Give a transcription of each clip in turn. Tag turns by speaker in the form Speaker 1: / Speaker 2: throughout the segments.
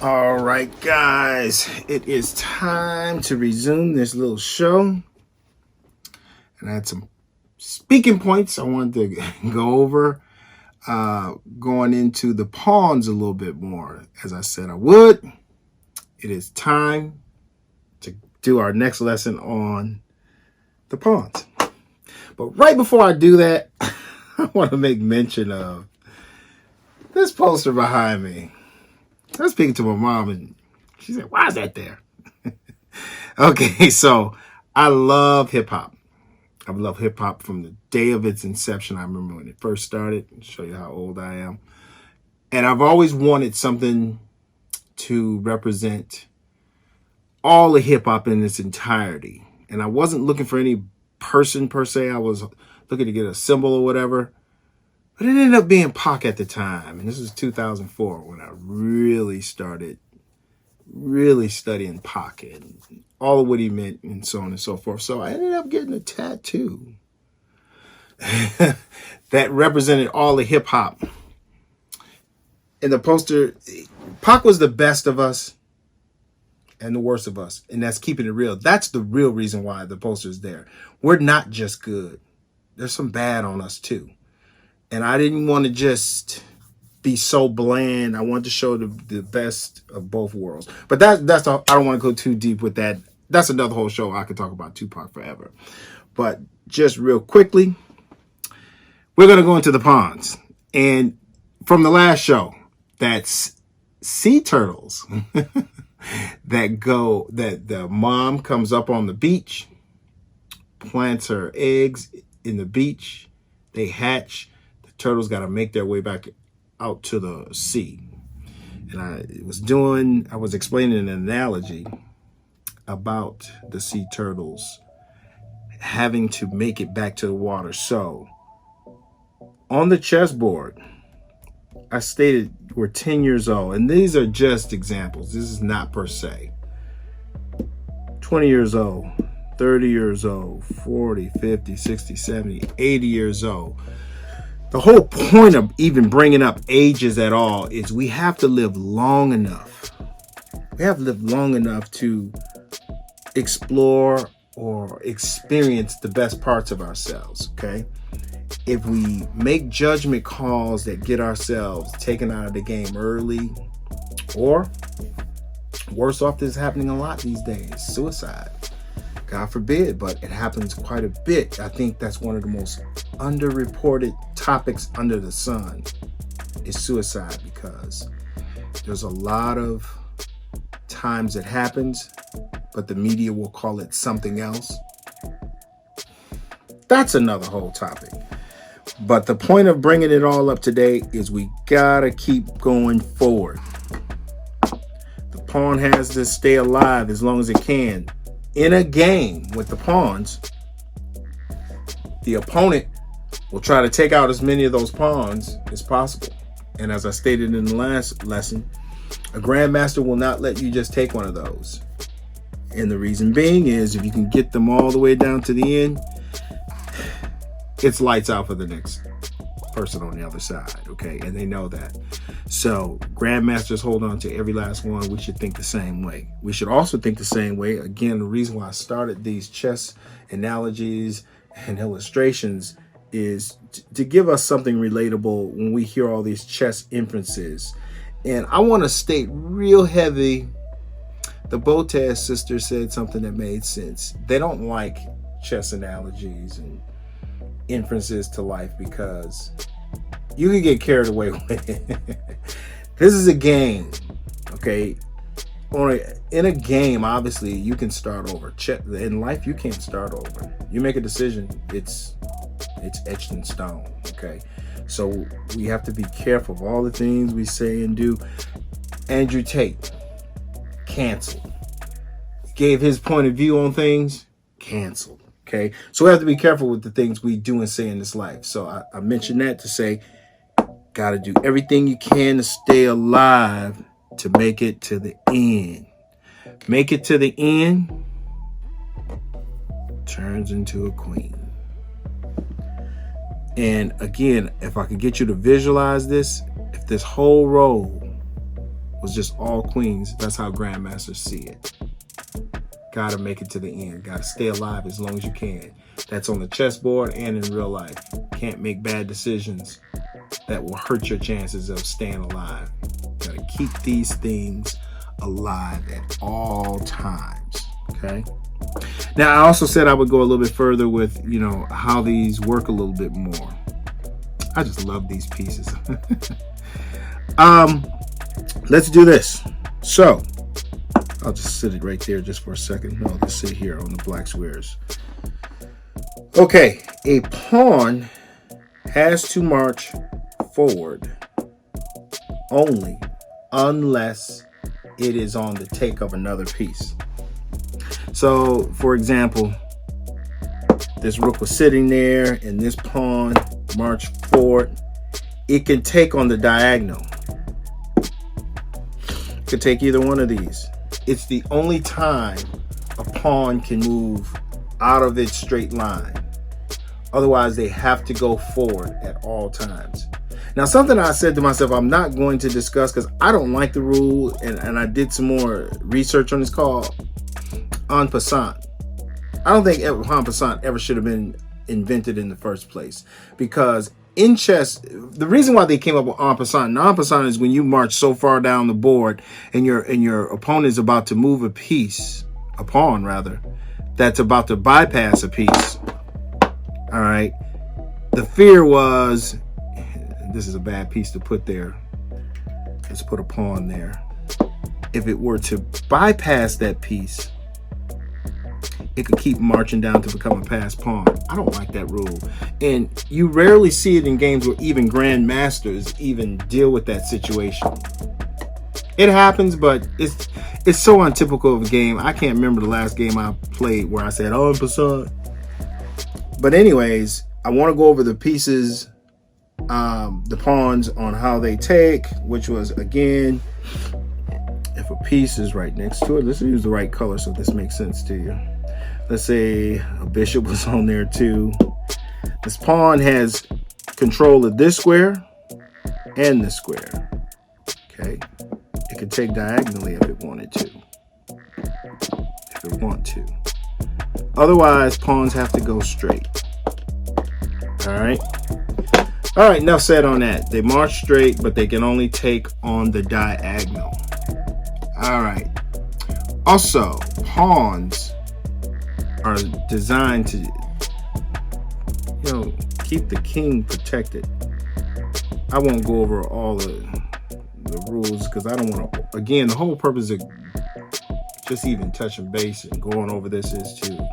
Speaker 1: All right, guys, it is time to resume this little show. And I had some speaking points I wanted to go over, going into the pawns a little bit more. As I said I would, it is time to do our next lesson on the pawns. But right before I do that, I want to make mention of this poster behind me. I was speaking to my mom and she said, "Why is that there?" Okay, so I love hip hop. I've loved hip hop from the day of its inception. I remember when it first started. I'll show you how old I am. And I've always wanted something to represent all of hip hop in its entirety. And I wasn't looking for any person per se. I was looking to get a symbol or whatever. But it ended up being Pac at the time. And this was 2004 when I really started studying Pac and all of what he meant and so on and so forth. So I ended up getting a tattoo that represented all of hip hop. And the poster, Pac was the best of us and the worst of us. And that's keeping it real. That's the real reason why the poster is there. We're not just good. There's some bad on us too. And I didn't want to just be so bland. I wanted to show the best of both worlds. But that's all. I don't want to go too deep with that. That's another whole show. I could talk about Tupac forever. But just real quickly, we're going to go into the ponds. And from the last show, that's sea turtles that the mom comes up on the beach, plants her eggs in the beach, they hatch. Turtles got to make their way back out to the sea. And I was explaining an analogy about the sea turtles having to make it back to the water. So on the chessboard, I stated we're 10 years old, and these are just examples. This is not per se. 20 years old, 30 years old, 40, 50, 60, 70, 80 years old. The whole point of even bringing up ages at all is we have to live long enough. We have to live long enough to explore or experience the best parts of ourselves, okay? If we make judgment calls that get ourselves taken out of the game early, or worse off, this is happening a lot these days, suicide. God forbid, but it happens quite a bit. I think that's one of the most underreported topics under the sun is suicide, because there's a lot of times it happens, but the media will call it something else. That's another whole topic. But the point of bringing it all up today is we gotta keep going forward. The pawn has to stay alive as long as it can. In a game with the pawns, the opponent will try to take out as many of those pawns as possible. And as I stated in the last lesson, a grandmaster will not let you just take one of those. And the reason being is if you can get them all the way down to the end, it's lights out for the next person on the other side, okay? And they know that. So grandmasters hold on to every last one. We should think the same way. We should also think the same way. Again, the reason why I started these chess analogies and illustrations is to give us something relatable when we hear all these chess inferences. And I want to state real heavy, the Botez sisters said something that made sense. They don't like chess analogies and inferences to life because you can get carried away with it. This is a game, okay? In a game, obviously, you can start over. In life, you can't start over. You make a decision, it's etched in stone, okay? So we have to be careful of all the things we say and do. Andrew Tate, canceled. Gave his point of view on things, canceled. Okay, so we have to be careful with the things we do and say in this life. So I mentioned that to say, got to do everything you can to stay alive to make it to the end. Make it to the end, turns into a queen. And again, if I could get you to visualize this, if this whole road was just all queens, that's how grandmasters see it. Gotta make it to the end. Gotta stay alive as long as you can. That's on the chessboard and in real life. Can't make bad decisions that will hurt your chances of staying alive. Gotta keep these things alive at all times. Okay. Now, I also said I would go a little bit further with, how these work a little bit more. I just love these pieces. Let's do this. So, I'll just sit it right there just for a second. I'll just sit here on the black squares. Okay, a pawn has to march forward only unless it is on the take of another piece. So, for example, this rook was sitting there and this pawn marched forward. It can take on the diagonal. It could take either one of these. It's the only time a pawn can move out of its straight line. Otherwise, they have to go forward at all times. Now, something I said to myself, I'm not going to discuss because I don't like the rule, and I did some more research on this called en passant. I don't think en passant ever should have been invented in the first place, because in chess, the reason why they came up with en passant is when you march so far down the board and your opponent is about to move a pawn rather, that's about to bypass a piece. All right. The fear was, this is a bad piece to put there. Let's put a pawn there. If it were to bypass that piece, it could keep marching down to become a passed pawn. I don't like that rule. And you rarely see it in games where even grandmasters even deal with that situation. It happens, but it's so untypical of a game. I can't remember the last game I played where I said, oh, en passant. But anyways, I want to go over the pieces, the pawns on how they take, which was, again, if a piece is right next to it, let's use the right color so this makes sense to you. Let's say a bishop was on there too. This pawn has control of this square and this square. Okay. It could take diagonally if it wanted to. If it want to. Otherwise, pawns have to go straight. All right. All right, enough said on that. They march straight, but they can only take on the diagonal. All right. Also, pawns are designed to, keep the king protected. I won't go over all the rules because I don't want to. Again, the whole purpose of just even touching base and going over this is to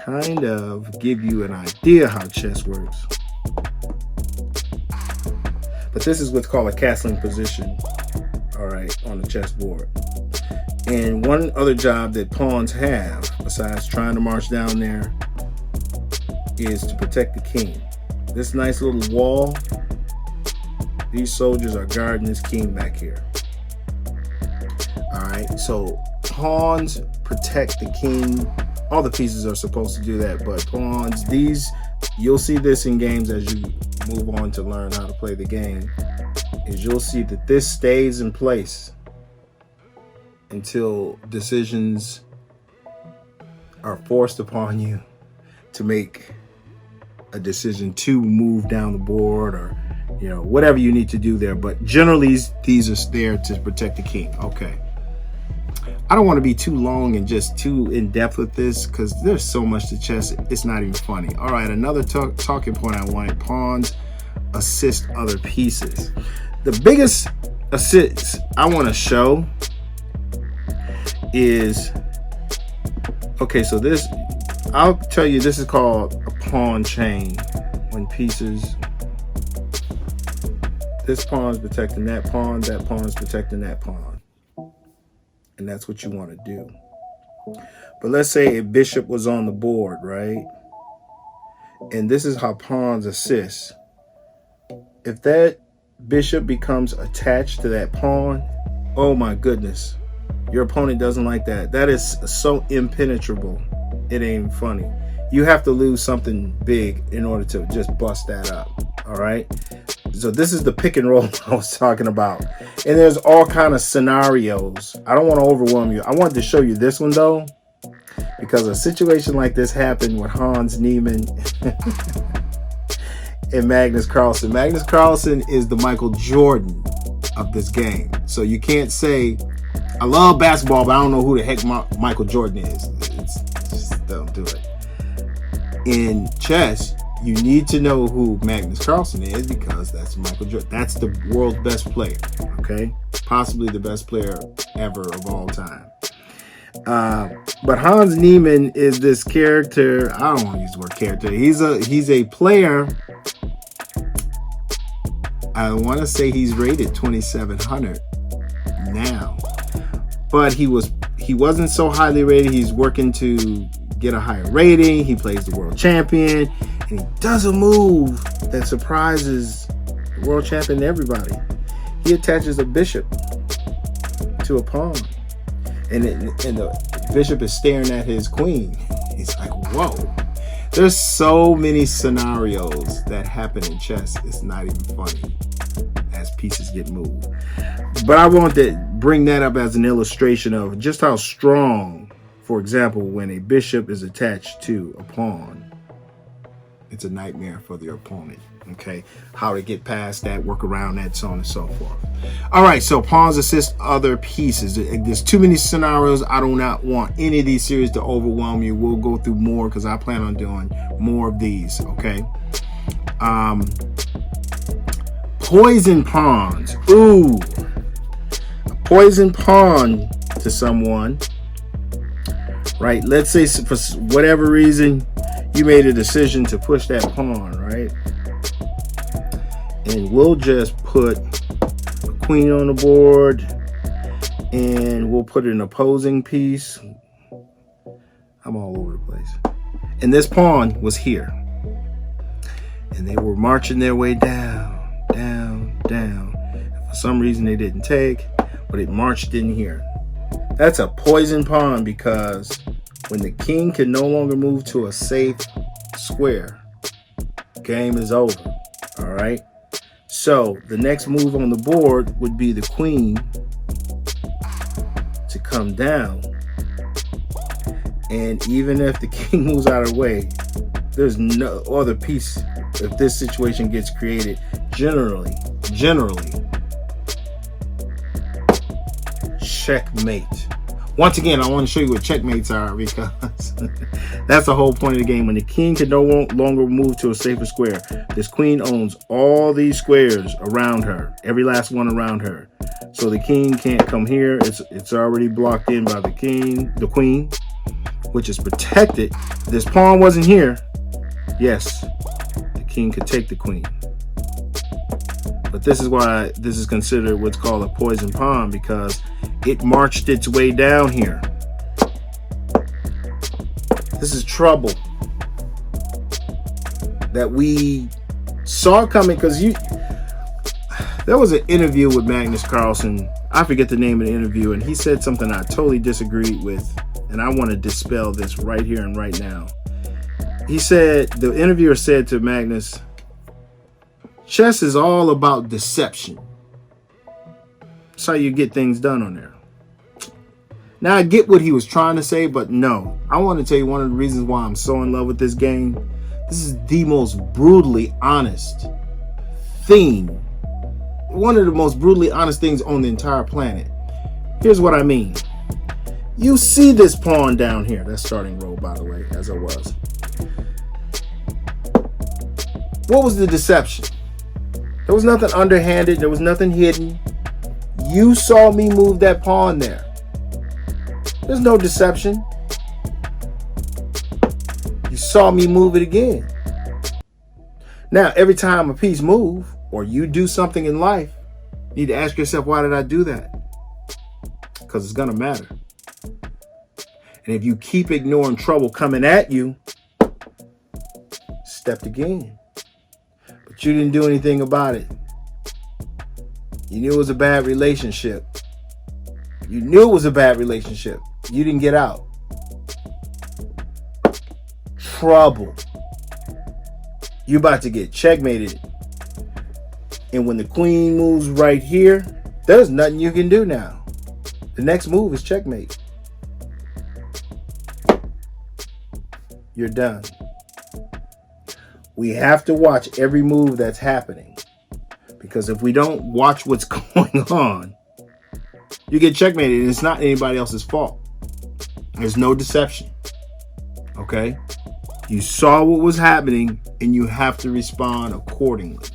Speaker 1: kind of give you an idea how chess works. But this is what's called a castling position, all right, on the chessboard. And one other job that pawns have, besides trying to march down there, is to protect the king. This nice little wall, these soldiers are guarding this king back here. All right, so pawns protect the king. All the pieces are supposed to do that, but pawns, you'll see this in games as you move on to learn how to play the game, is you'll see that this stays in place until decisions are forced upon you to make a decision to move down the board or, whatever you need to do there. But generally, these are there to protect the king. Okay. I don't want to be too long and just too in-depth with this because there's so much to chess, it's not even funny. All right, another talking point I wanted, pawns assist other pieces. The biggest assist I want to show is, okay, so this, I'll tell you, this is called a pawn chain. When pieces, this pawn is protecting that pawn is protecting that pawn. And that's what you want to do. But let's say a bishop was on the board, right? And this is how pawns assist. If that bishop becomes attached to that pawn, oh my goodness. Your opponent doesn't like that. That is so impenetrable. It ain't funny. You have to lose something big in order to just bust that up. All right. So this is the pick and roll I was talking about. And there's all kind of scenarios. I don't want to overwhelm you. I wanted to show you this one though, because a situation like this happened with Hans Niemann and Magnus Carlsen. Magnus Carlsen is the Michael Jordan of this game. So you can't say, I love basketball, but I don't know who the heck Michael Jordan is. Just don't do it. In chess, you need to know who Magnus Carlsen is, because that's Michael Jordan. That's the world's best player, okay? Possibly the best player ever of all time. But Hans Niemann is this character. I don't want to use the word character. He's a player. I want to say he's rated 2,700 now, but he wasn't so highly rated. He's working to get a higher rating. He plays the world champion, and he does a move that surprises the world champion and everybody. He attaches a bishop to a pawn, and the bishop is staring at his queen. He's like, whoa. There's so many scenarios that happen in chess. It's not even funny as pieces get moved. But I want to bring that up as an illustration of just how strong, for example, when a bishop is attached to a pawn, it's a nightmare for the opponent. Okay, how to get past that, work around that, so on and so forth. All right, so pawns assist other pieces. There's too many scenarios. I do not want any of these series to overwhelm you. We'll go through more because I plan on doing more of these. Okay. Poison pawns. Ooh, a poison pawn to someone. Right. Let's say for whatever reason you made a decision to push that pawn. Right. And we'll just put a queen on the board, and we'll put an opposing piece. I'm all over the place. And this pawn was here. And they were marching their way down, down, down. And for some reason they didn't take, but it marched in here. That's a poison pawn, because when the king can no longer move to a safe square, game is over. All right. So the next move on the board would be the queen to come down. And even if the king moves out of the way, there's no other piece. If this situation gets created, generally, checkmate. Once again, I want to show you what checkmates are, because that's the whole point of the game. When the king can no longer move to a safer square, this queen owns all these squares around her, every last one around her. So the king can't come here. It's already blocked in by the queen, which is protected. This pawn wasn't here. Yes, the king could take the queen. But this is why this is considered what's called a poison pawn, because it marched its way down here. This is trouble that we saw coming, because there was an interview with Magnus Carlsen. I forget the name of the interview, and he said something I totally disagreed with, and I want to dispel this right here and right now. He said, the interviewer said to Magnus, chess is all about deception. That's how you get things done on there. Now, I get what he was trying to say, but no. I want to tell you one of the reasons why I'm so in love with this game. This is the most brutally honest thing. One of the most brutally honest things on the entire planet. Here's what I mean. You see this pawn down here. That's starting row, by the way, as it was. What was the deception? There was nothing underhanded. There was nothing hidden. You saw me move that pawn there. There's no deception. You saw me move it again. Now, every time a piece moves, or you do something in life, you need to ask yourself, why did I do that? Because it's going to matter. And if you keep ignoring trouble coming at you, stepped again. But you didn't do anything about it. You knew it was a bad relationship. You knew it was a bad relationship. You didn't get out. Trouble. You about to get checkmated And when the queen moves right here, there's nothing you can do now. The next move is checkmate. You're done. We have to watch every move that's happening, because if we don't watch what's going on, you get checkmated, and it's not anybody else's fault. There's no deception. Okay? You saw what was happening, and you have to respond accordingly.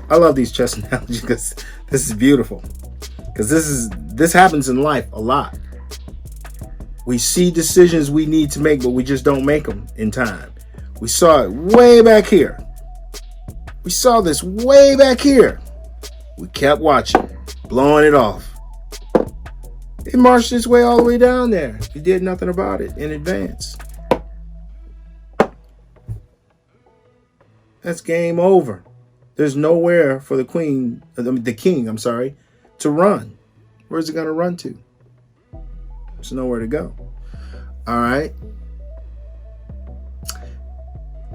Speaker 1: I love these chess analogies because this is beautiful. Because this happens in life a lot. We see decisions we need to make, but we just don't make them in time. We saw it way back here. We saw this way back here. We kept watching, blowing it off. It marched its way all the way down there. We did nothing about it in advance. That's game over. There's nowhere for the king, to run. Where's it going to run to? There's nowhere to go. All right.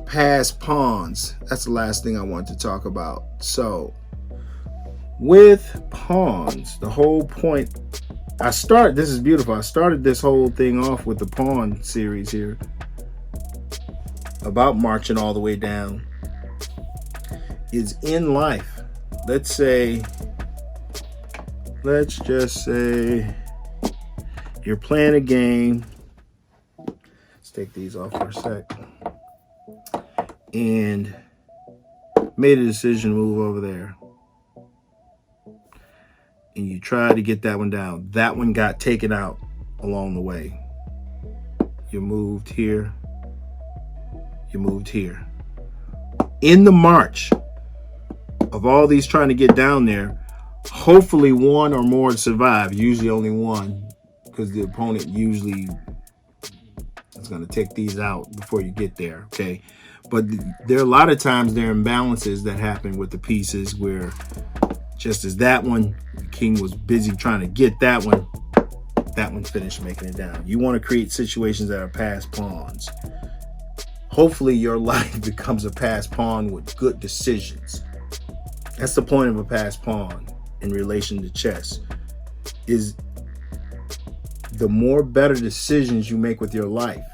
Speaker 1: Pass pawns. That's the last thing I want to talk about. So, with pawns, the whole point, this is beautiful. I started this whole thing off with the pawn series here about marching all the way down. Is in life. Let's just say you're playing a game. Let's take these off for a sec. And made a decision to move over there. And you tried to get that one down. That one got taken out along the way. You moved here. You moved here. In the march of all these trying to get down there, hopefully one or more survive. Usually only one, because the opponent usually is going to take these out before you get there, okay? But there are a lot of times there are imbalances that happen with the pieces where just as that one, the king was busy trying to get that one finished making it down. You want to create situations that are pass pawns. Hopefully your life becomes a pass pawn with good decisions. That's the point of a pass pawn in relation to chess, is the more better decisions you make with your life,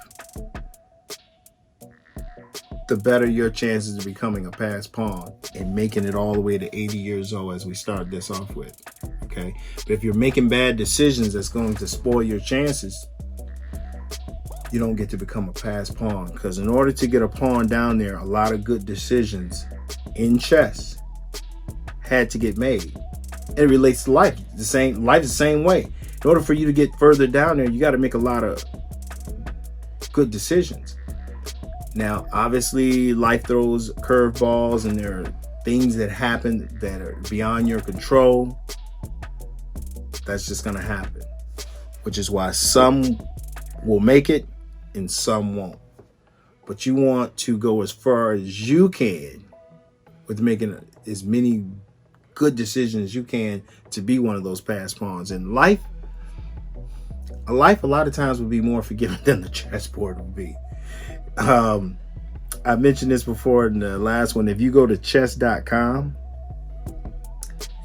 Speaker 1: the better your chances of becoming a pass pawn and making it all the way to 80 years old, as we started this off with. Okay? But if you're making bad decisions that's going to spoil your chances, you don't get to become a pass pawn. Because in order to get a pawn down there, a lot of good decisions in chess had to get made. And it relates to life. Life is the same way. In order for you to get further down there, you got to make a lot of good decisions. Now, obviously, life throws curveballs, and there are things that happen that are beyond your control. That's just going to happen. Which is why some will make it and some won't. But you want to go as far as you can with making as many good decisions as you can to be one of those pass pawns. And life a lot of times would be more forgiving than the chessboard would be. I mentioned this before in the last one. If you go to chess.com,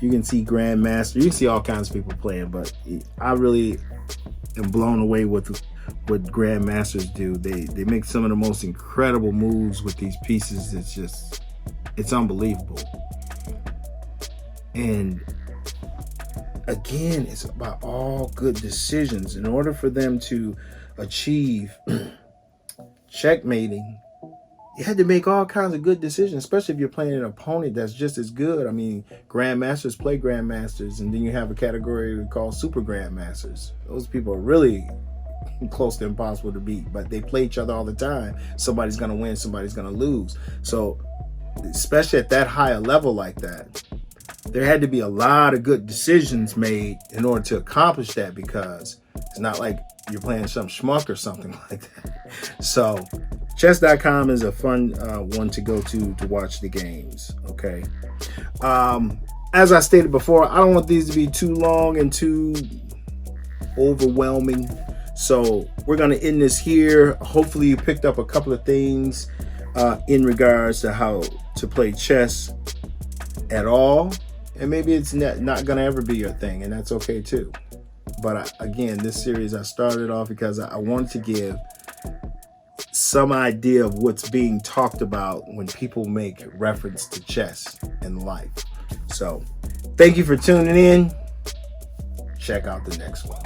Speaker 1: you can see grandmaster. You can see all kinds of people playing, but I really am blown away with what grandmasters do. They make some of the most incredible moves with these pieces. It's unbelievable. And again, it's about all good decisions. In order for them to achieve checkmating, you had to make all kinds of good decisions, especially if you're playing an opponent that's just as good. I mean, grandmasters play grandmasters, and then you have a category called super grandmasters. Those people are really close to impossible to beat, but they play each other all the time. Somebody's going to win, somebody's going to lose. So, especially at that higher level like that, there had to be a lot of good decisions made in order to accomplish that, because it's not like you're playing some schmuck or something like that. So chess.com is a fun one to go to watch the games. Okay. As I stated before, I don't want these to be too long and too overwhelming. So we're going to end this here. Hopefully you picked up a couple of things in regards to how to play chess at all, and maybe it's not going to ever be your thing, and that's okay too. But again, this series I started off because I wanted to give some idea of what's being talked about when people make reference to chess and life. So thank you for tuning in. Check out the next one.